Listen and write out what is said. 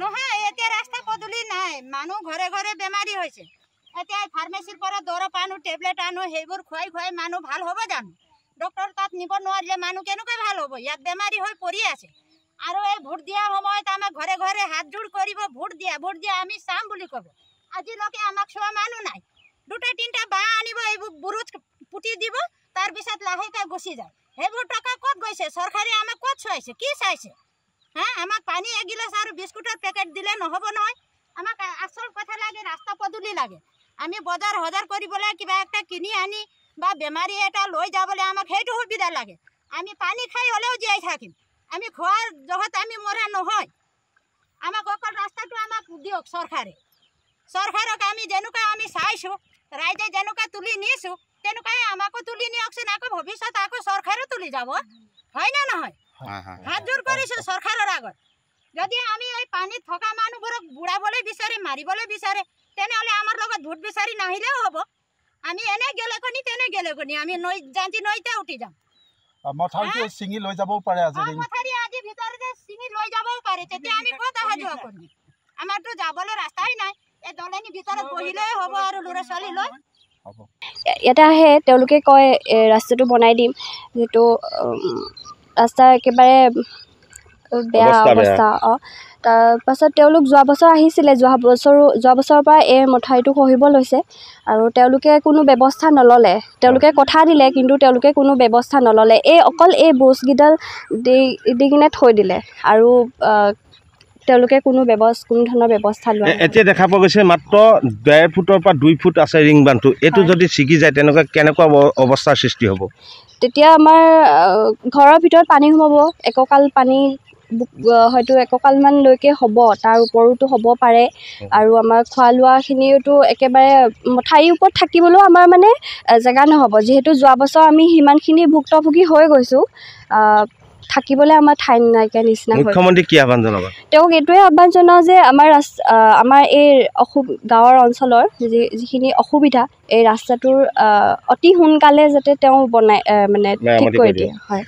নহয় এতিয়া ৰাস্তা পদূলি নাই মানুহ ঘৰে ঘৰে বেমাৰী হৈছে এতিয়া ফাৰ্মেসিৰ পৰা দৰৱ আনো টেবলেট আনো সেইবোৰ খুৱাই খুৱাই মানুহ ভাল হ'ব জানো ডক্টৰ তাত নিব নোৱাৰিলে মানুহ কেনেকৈ ভাল হ'ব ইয়াত বেমাৰী হৈ পৰি আছে আৰু এই ভোট দিয়া সময়ত আমাক ঘৰে ঘৰে হাত জোৰ কৰিব ভোট দিয়া আমি চাম বুলি ক'ব আজিলৈকে আমাক চোৱা মানুহ নাই দুটা তিনিটা বাঁহ আনিব এইবোৰ বুৰুত পুতি দিব তাৰপিছত লাহেকৈ গুচি যায় সেইবোৰ টকা ক'ত গৈছে চৰকাৰে আমাক ক'ত চোৱাইছে কি চাইছে হা আমাক পানী এগিলাচ আৰু বিস্কুটৰ পেকেট দিলে নহ'ব নহয় আমাক আচল কথা লাগে ৰাস্তা পদূলি লাগে আমি বজাৰ হজাৰ কৰিবলৈ কিবা একটা কিনি আনি বা বেমাৰী এটা লৈ যাবলৈ আমাক সেইটো সুবিধা লাগে আমি পানী খাই হ'লেও জীয়াই থাকিম আমি খোৱাৰ জগত আমি মৰা নহয় আমাক অকল ৰাস্তাটো আমাক দিয়ক চৰকাৰক আমি যেনেকুৱা আমি চাইছোঁ ৰাইজে যেনেকুৱা তুলি নিছোঁ তেনেকুৱাই আমাকো তুলি নিয়কচোন আকৌ ভৱিষ্যত আকৌ চৰকাৰো তুলি যাব হয় না নহয় হাত জোৰ কৰিছোঁ চৰকাৰৰ আগত যদি আমি এই পানীত থকা মানুহবোৰক বুঢ়াবলৈ বিচাৰে মাৰিবলৈ বিচাৰে তেনেহ'লে আমাৰ লগত ভোট বিচাৰি নাহিলেও হ'ব আমি এনে গেলে কনি তেনে গেলে কনি আমি নৈতে উঠি যাম মথাউৰিটো ছিঙি লৈ যাবও পাৰে মথাউৰি আজি ভিতৰতে ছিঙি লৈ যাবও পাৰে তেতিয়া আমি ক'ত অহা যোৱা কৰিম আমাৰতো যাবলৈ ৰাস্তাই নাই এই দলনি ভিতৰত বহিলেই হ'ব আৰু ল'ৰা ছোৱালী লৈ ইয়াতে আহে তেওঁলোকে কয় ৰাস্তাটো বনাই দিম যিটো ৰাস্তা একেবাৰে বেয়া অৱস্থা তাৰপাছত তেওঁলোক যোৱা বছৰ আহিছিলে যোৱা বছৰৰ পৰা এই মথাউৰিটো খহিব লৈছে আৰু তেওঁলোকে কোনো ব্যৱস্থা নল'লে তেওঁলোকে কথা দিলে কিন্তু তেওঁলোকে কোনো ব্যৱস্থা নল'লে অকল এই ব্ৰুচকেইডাল দি কিনে থৈ দিলে আৰু তেওঁলোকে কোনো ধৰণৰ ব্যৱস্থা লোৱা এতিয়া দেখা পোৱা গৈছে মাত্ৰ 1.5 ফুটৰ পৰা 2 ফুট আছে ৰিং বান্ধটো এইটো যদি ছিগি যায় কেনেকুৱা অৱস্থাৰ সৃষ্টি হ'ব তেতিয়া আমাৰ ঘৰৰ ভিতৰত পানী সোমাব এককাল পানী হয়তো এককালমানলৈকে হ'ব তাৰ ওপৰতো হ'ব পাৰে আৰু আমাৰ খোৱা লোৱাখিনিওতো একেবাৰে মথাউৰিৰ ওপৰত থাকিবলৈও আমাৰ মানে জেগা নহ'ব যিহেতু যোৱা বছৰ আমি সিমানখিনি ভুক্তভোগী হৈ গৈছোঁ থাকিবলৈ আমাৰ ঠাই নাইকিয়া নিচিনা মুখ্যমন্ত্ৰী কি আহ্বান জনাব তেওঁক এইটোৱে আহ্বান জনাওঁ যে আমাৰ এই গাঁৱৰ অঞ্চলৰ যিখিনি অসুবিধা এই ৰাস্তাটোৰ অতি সোনকালে যাতে তেওঁ বনাই মানে ঠিক কৰি দিয়ে হয়